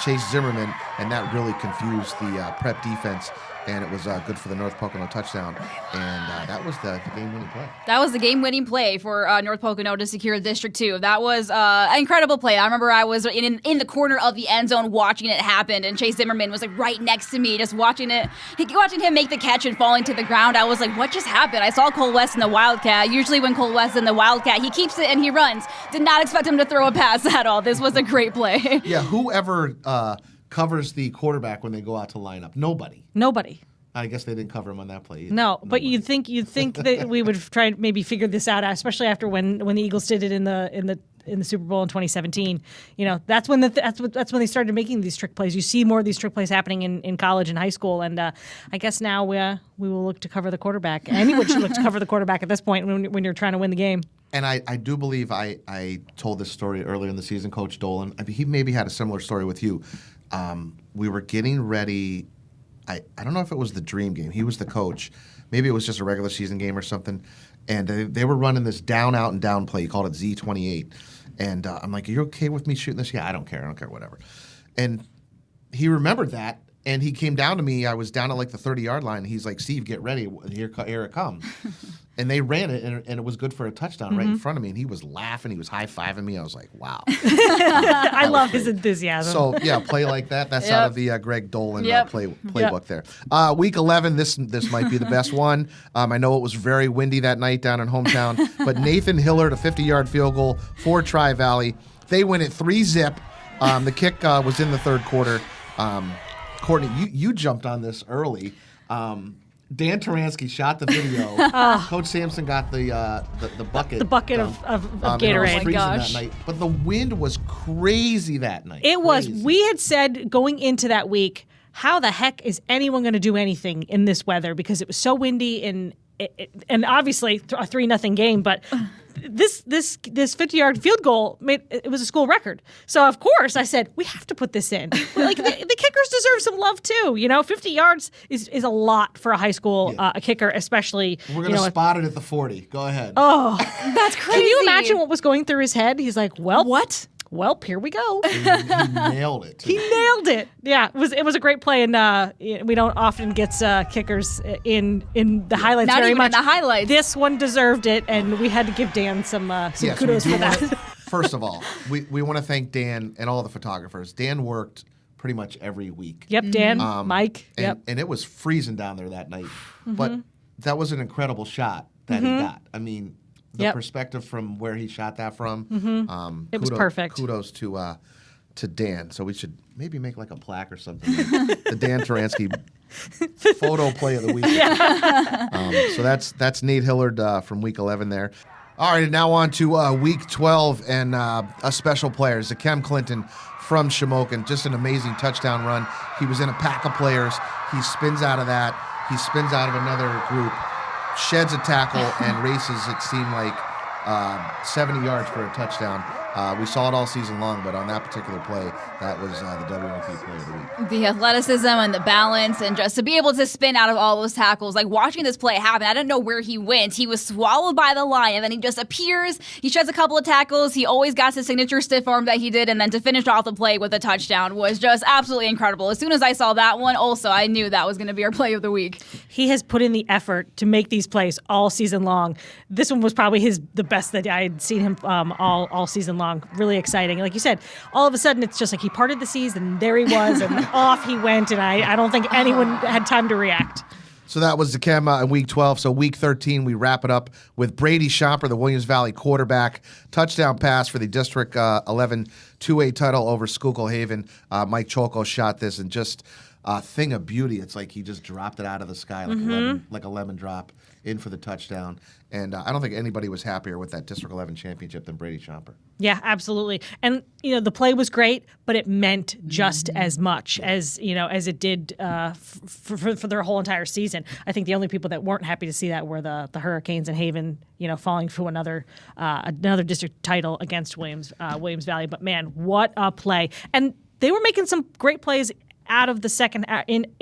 Chase Zimmerman, and that really confused the prep defense, and it was good for the North Pocono touchdown, and that was the game-winning play. That was the game-winning play for North Pocono to secure District 2. That was an incredible play. I remember I was in the corner of the end zone watching it happen, and Chase Zimmerman was like right next to me, just watching him make the catch and falling to the ground. I was like, what just happened? I saw Cole West in the Wildcat. Usually when Cole West is in the Wildcat, he keeps it and he runs. Did not expect him to throw a pass at all. This was a great play. Yeah, whoever covers the quarterback when they go out to line up? Nobody. I guess they didn't cover him on that play either. No, but you'd think that we would try and maybe figure this out, especially after when the Eagles did it in the Super Bowl in 2017. That's when that's when they started making these trick plays. You see more of these trick plays happening in college and high school, and I guess now we will look to cover the quarterback. Anyone should look to cover the quarterback at this point when you're trying to win the game. And I do believe I told this story earlier in the season, Coach Dolan. I mean, he maybe had a similar story with you. We were getting ready. I don't know if it was the Dream game. He was the coach. Maybe it was just a regular season game or something. And they were running this down, out, and down play. He called it Z28. And I'm like, are you okay with me shooting this? Yeah, I don't care, whatever. And he remembered that. And he came down to me. I was down at like the 30-yard line. He's like, Steve, get ready. Here it comes. And they ran it, and it was good for a touchdown right in front of me. And he was laughing. He was high-fiving me. I was like, wow. I love his enthusiasm. So, yeah, play like that. That's out of the Greg Dolan playbook there. Week 11, this might be the best one. I know it was very windy that night down in hometown. But Nathan Hillard, a 50-yard field goal for Tri-Valley. They win it 3-zip. The kick was in the third quarter. Courtney, you jumped on this early. Dan Taransky shot the video. Coach Sampson got the bucket. The bucket of Gatorade. Oh my gosh. That night. But the wind was crazy that night. It was. We had said going into that week, how the heck is anyone going to do anything in this weather? Because it was so windy and obviously a 3-0 game, but this 50-yard field goal it was a school record. So of course I said we have to put this in. Like the kickers deserve some love too. 50 yards is a lot for a high school a kicker, especially. We're gonna spot it at the 40. Go ahead. Oh, that's crazy. Can you imagine what was going through his head? He's like, well, what? Well, here we go. He nailed it. He nailed it. Yeah, it was a great play, and we don't often get kickers in the highlights Not very even much. In the highlights. This one deserved it, and we had to give Dan some kudos for that. First of all, we want to thank Dan and all the photographers. Dan worked pretty much every week. Yep, Dan, Mike. And it was freezing down there that night, but that was an incredible shot that he got. I mean. The perspective from where he shot that from, it was perfect. Kudos to Dan. So we should maybe make like a plaque or something. Like the Dan Taransky photo play of the week. Yeah. So that's Nate Hillard from week 11 there. All right, and now on to week 12 and a special player, Zakem Clinton from Shamokin. Just an amazing touchdown run. He was in a pack of players. He spins out of that. He spins out of another group, sheds a tackle, and races, it seemed like, 70 yards for a touchdown. We saw it all season long, but on that particular play, that was the WNP play of the week. The athleticism and the balance, and just to be able to spin out of all those tackles. Like watching this play happen, I didn't know where he went. He was swallowed by the line, and then he just appears. He sheds a couple of tackles. He always got his signature stiff arm that he did, and then to finish off the play with a touchdown was just absolutely incredible. As soon as I saw that one, also, I knew that was going to be our play of the week. He has put in the effort to make these plays all season long. This one was probably the best that I had seen him all season long. Really exciting. Like you said, all of a sudden it's just like he parted the seas and there he was and off he went, and I don't think anyone had time to react. So that was Zakem in week 12. So week 13, we wrap it up with Brady Schomper, the Williams Valley quarterback. Touchdown pass for the District 11 2A title over Schuylkill Haven. Mike Cholko shot this, and just a thing of beauty. It's like he just dropped it out of the sky like a lemon drop in for the touchdown. And I don't think anybody was happier with that District 11 championship than Brady Schomper. Yeah, absolutely. And, the play was great, but it meant just as much as it did for their whole entire season. I think the only people that weren't happy to see that were the Hurricanes and Haven, falling for another district title against Williams Valley. But, man, what a play. And they were making some great plays out of the second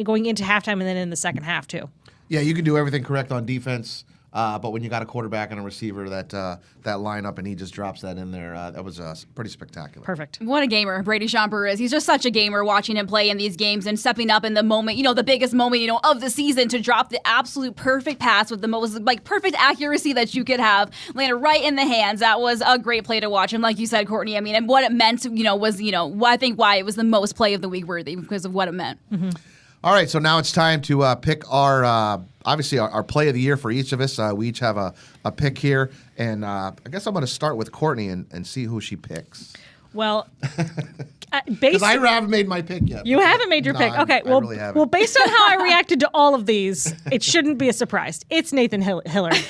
going into halftime and then in the second half, too. Yeah, you can do everything correct on defense. But when you got a quarterback and a receiver that lineup and he just drops that in there, that was pretty spectacular. Perfect. What a gamer Brady Schomper is. He's just such a gamer, watching him play in these games and stepping up in the moment, the biggest moment, of the season, to drop the absolute perfect pass with the most perfect accuracy that you could have, landed right in the hands. That was a great play to watch. And like you said, Courtney, and what it meant, was, I think why it was the most play of the week worthy, because of what it meant. Mm-hmm. All right, so now it's time to pick our obviously our play of the year for each of us. We each have a pick here, and I guess I'm going to start with Courtney and see who she picks. Well, because I haven't made my pick yet. You haven't made your pick. Okay, I really haven't. Well, based on how I reacted to all of these, it shouldn't be a surprise. It's Nathan Hillard.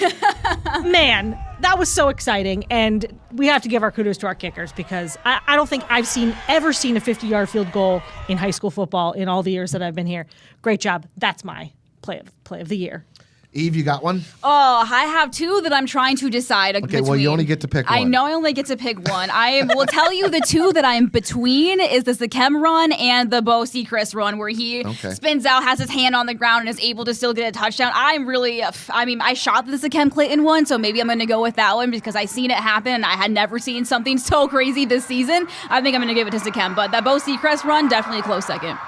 Man, that was so exciting, and we have to give our kudos to our kickers, because I don't think I've ever seen a 50-yard field goal in high school football in all the years that I've been here. Great job. That's my play of the year. Eve, you got one? Oh, I have two that I'm trying to decide between. Okay, well, you only get to pick one. I know I only get to pick one. I will tell you the two that I'm between is the Zakem run and the Bo Sechrist run, where he spins out, has his hand on the ground, and is able to still get a touchdown. I shot the Zakem Clinton one, so maybe I'm going to go with that one because I seen it happen, and I had never seen something so crazy this season. I think I'm going to give it to Zakem, but that Bo Sechrist run, definitely a close second.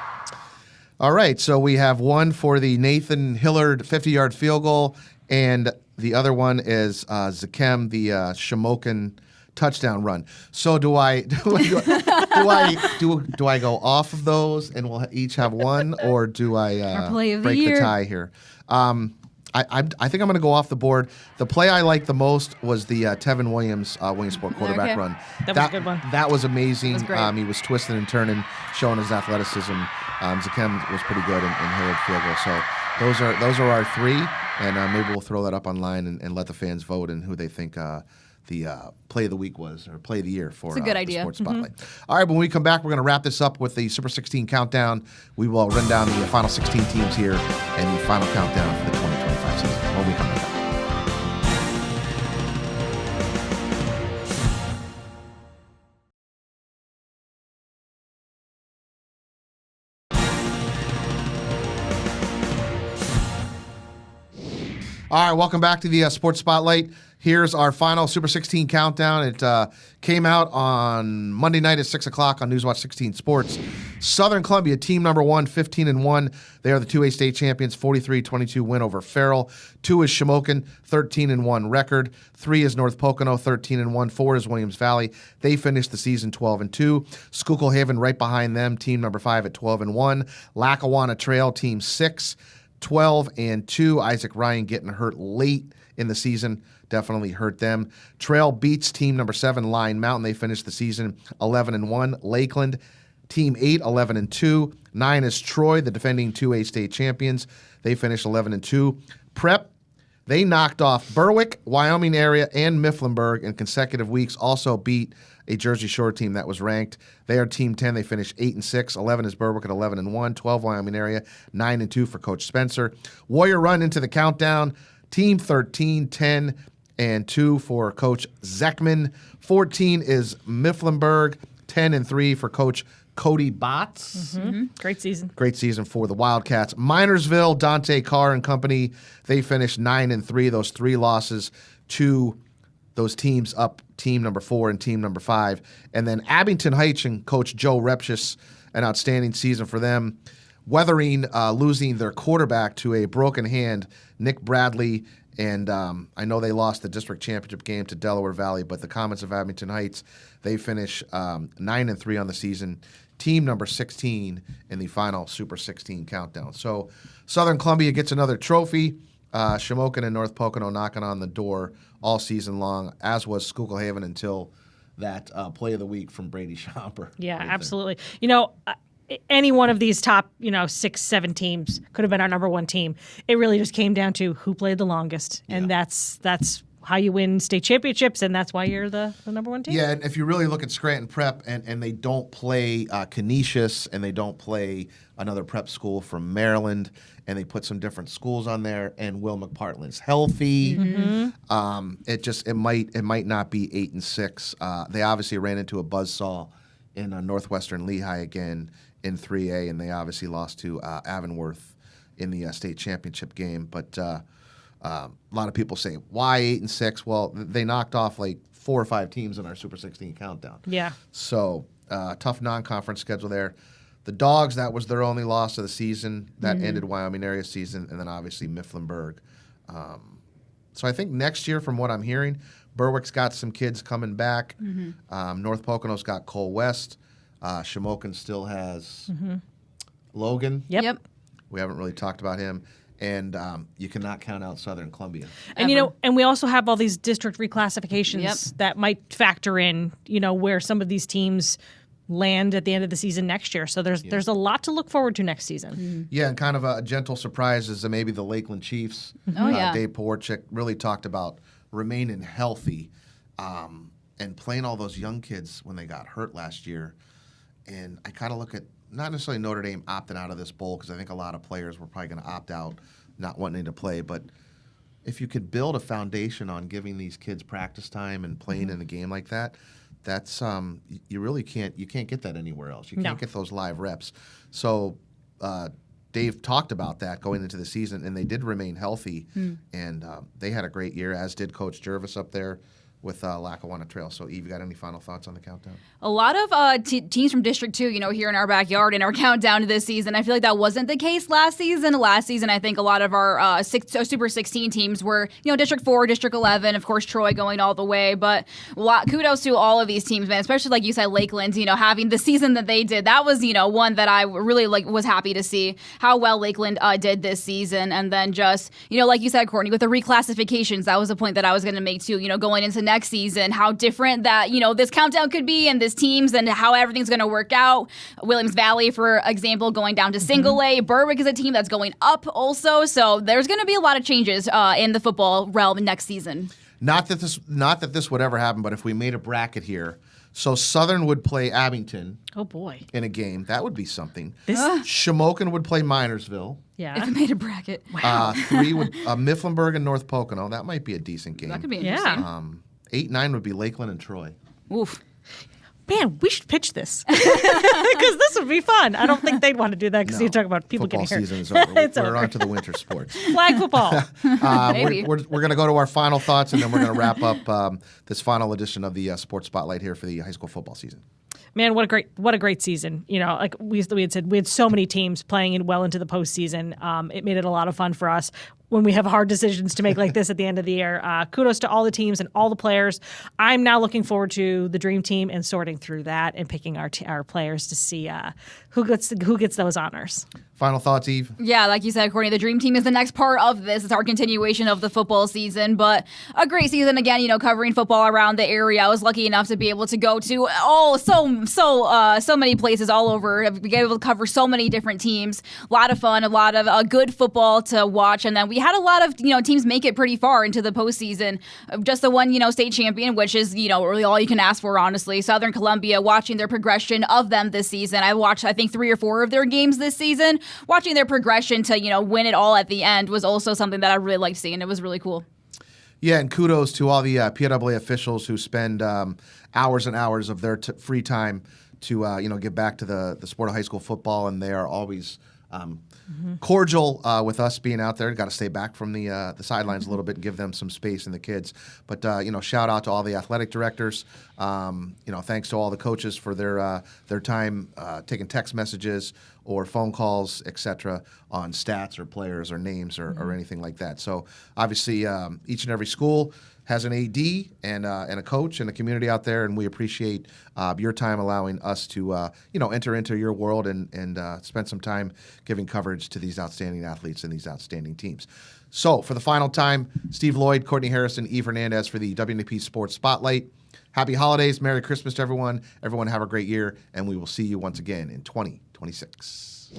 All right, so we have one for the Nathan Hillard 50-yard field goal, and the other one is Zakem, the Shamokin touchdown run. So do I go off of those and we'll each have one, or do I break the tie here? I think I'm going to go off the board. The play I liked the most was the Tevin Williams Williamsport quarterback run. That was a good one. That was amazing. That was great. He was twisting and turning, showing his athleticism. Zakem was pretty good in Hillard field goal. So those are our three, and maybe we'll throw that up online and let the fans vote and who they think the play of the week was, or play of the year for a good idea. Sports Spotlight. All right, when we come back, we're going to wrap this up with the Super 16 countdown. We will run down the final 16 teams here and the final countdown for the 2025 season when we come back. All right, welcome back to the Sports Spotlight. Here's our final Super 16 countdown. It came out on Monday night at 6 o'clock on Newswatch 16 Sports. Southern Columbia, team number 1, 15-1. They are the 2A state champions, 43-22 win over Farrell. 2 is Shamokin, 13-1 record. 3 is North Pocono, 13-1. 4 is Williams Valley. They finished the season 12-2. Schuylkill Haven right behind them, team number 5 at 12-1. Lackawanna Trail, team 6, 12-2. Isaac Ryan getting hurt late in the season definitely hurt them. Trail beats team number 7, Lion Mountain. They finished the season 11-1. Lakeland, team 8, 11-2. 9 is Troy, the defending 2A state champions. They finished 11-2. Prep, They knocked off Berwick, Wyoming area, and Mifflinburg in consecutive weeks. Also beat a Jersey Shore team that was ranked. They are Team 10. They finished 8-6. 11 is Berwick at 11-1. 12 Wyoming area, 9-2 for Coach Spencer. Warrior Run into the countdown. Team 13, 10-2 for Coach Zeckman. 14 is Mifflinburg, 10-3 for Coach Cody Botts. Great season. Great season for the Wildcats. Minersville, Dante Carr and company, they finished 9-3. Those 3 losses to those teams up, team number 4 and team number 5. And then Abington Heights and Coach Joe Repshis, an outstanding season for them. Weathering, losing their quarterback to a broken hand, Nick Bradley. And I know they lost the district championship game to Delaware Valley, but the Comets of Abington Heights, they finish 9-3 on the season. Team number 16 in the final Super 16 countdown. So Southern Columbia gets another trophy. Shamokin and North Pocono knocking on the door all season long, as was Schuylkill Haven until that play of the week from Brady Schomper. Yeah, absolutely. Any one of these top, 6, 7 teams could have been our number 1 team. It really just came down to who played the longest, and that's how you win state championships, and that's why you're the number 1 team. Yeah, and if you really look at Scranton Prep, and they don't play Canisius, and they don't play another prep school from Maryland, and they put some different schools on there, and Will McPartland's healthy. It might not be 8-6. They obviously ran into a buzzsaw in Northwestern Lehigh again in 3A, and they obviously lost to Avonworth in the state championship game. But a lot of people say, why 8-6? Well, they knocked off like 4 or 5 teams in our Super 16 countdown. Yeah. So tough non-conference schedule there. The Dogs, that was their only loss of the season. That ended Wyoming area season, and then obviously Mifflinburg. So I think next year, from what I'm hearing, Berwick's got some kids coming back. North Pocono's got Cole West. Shamokin still has Logan. Yep. We haven't really talked about him. And you cannot count out Southern Columbia. And and we also have all these district reclassifications that might factor in, where some of these teams land at the end of the season next year. So there's a lot to look forward to next season. Yeah, and kind of a gentle surprise is maybe the Lakeland Chiefs. Dave Pawarchik really talked about remaining healthy and playing all those young kids when they got hurt last year. And I kind of look at not necessarily Notre Dame opting out of this bowl, because I think a lot of players were probably going to opt out, not wanting to play. But if you could build a foundation on giving these kids practice time and playing in a game like that, that's you really can't get that anywhere else. You can't get those live reps. So Dave talked about that going into the season, and they did remain healthy, and they had a great year, as did Coach Jervis up there with Lackawanna Trail. So, Eve, you got any final thoughts on the countdown? A lot of teams from District 2, here in our backyard in our countdown to this season. I feel like that wasn't the case last season. Last season, I think a lot of our Super 16 teams were, District 4, District 11, of course, Troy going all the way. But kudos to all of these teams, man, especially like you said, Lakeland, having the season that they did. That was, one that I really was happy to see how well Lakeland did this season. And then just, like you said, Courtney, with the reclassifications, that was a point that I was going to make too, going into next season, how different that, this countdown could be and this teams and how everything's going to work out. Williams Valley, for example, going down to single A. Berwick is a team that's going up also. So there's going to be a lot of changes in the football realm next season. Not that this would ever happen, but if we made a bracket here, so Southern would play Abington. Oh boy! In a game, that would be something. Shamokin would play Minersville. Yeah. If it made a bracket. Wow. 3 would Mifflinburg and North Pocono. That might be a decent game. That could be interesting. 8-9 would be Lakeland and Troy. Oof. Man, we should pitch this because this would be fun. I don't think they'd want to do that because you talk about people football getting hurt. Season is over. It's we're over. on to the winter sports. Flag football. Maybe. We're going to go to our final thoughts, and then we're going to wrap up this final edition of the Sports Spotlight here for the high school football season. Man, what a great season. Like we had said, we had so many teams playing well into the postseason. It made it a lot of fun for us when we have hard decisions to make like this at the end of the year. Kudos to all the teams and all the players. I'm now looking forward to the dream team and sorting through that and picking our players to see who gets those honors. Final thoughts, Eve? Yeah, like you said, Courtney, the dream team is the next part of this. It's our continuation of the football season, but a great season again, covering football around the area. I was lucky enough to be able to go to so many places all over. Be able to cover so many different teams. A lot of fun, a lot of good football to watch, and then we we had a lot of teams make it pretty far into the postseason. Just the one state champion, which is really all you can ask for, honestly. Southern Columbia, watching their progression of them this season. I watched I think 3 or 4 of their games this season. Watching their progression to win it all at the end was also something that I really liked seeing. It was really cool. Yeah, and kudos to all the PWA officials who spend hours and hours of their free time to give back to the sport of high school football, and they are always cordial with us being out there. Got to stay back from the sidelines a little bit and give them some space and the kids. But shout out to all the athletic directors. Thanks to all the coaches for their time taking text messages or phone calls, etc., on stats or players or names or anything like that. So obviously, each and every school has an AD and a coach and a community out there, and we appreciate your time allowing us to enter into your world and spend some time giving coverage to these outstanding athletes and these outstanding teams. So for the final time, Steve Lloyd, Courtney Harrison, Eve Hernandez for the WNP Sports Spotlight. Happy holidays, Merry Christmas to everyone. Everyone have a great year, and we will see you once again in 2026.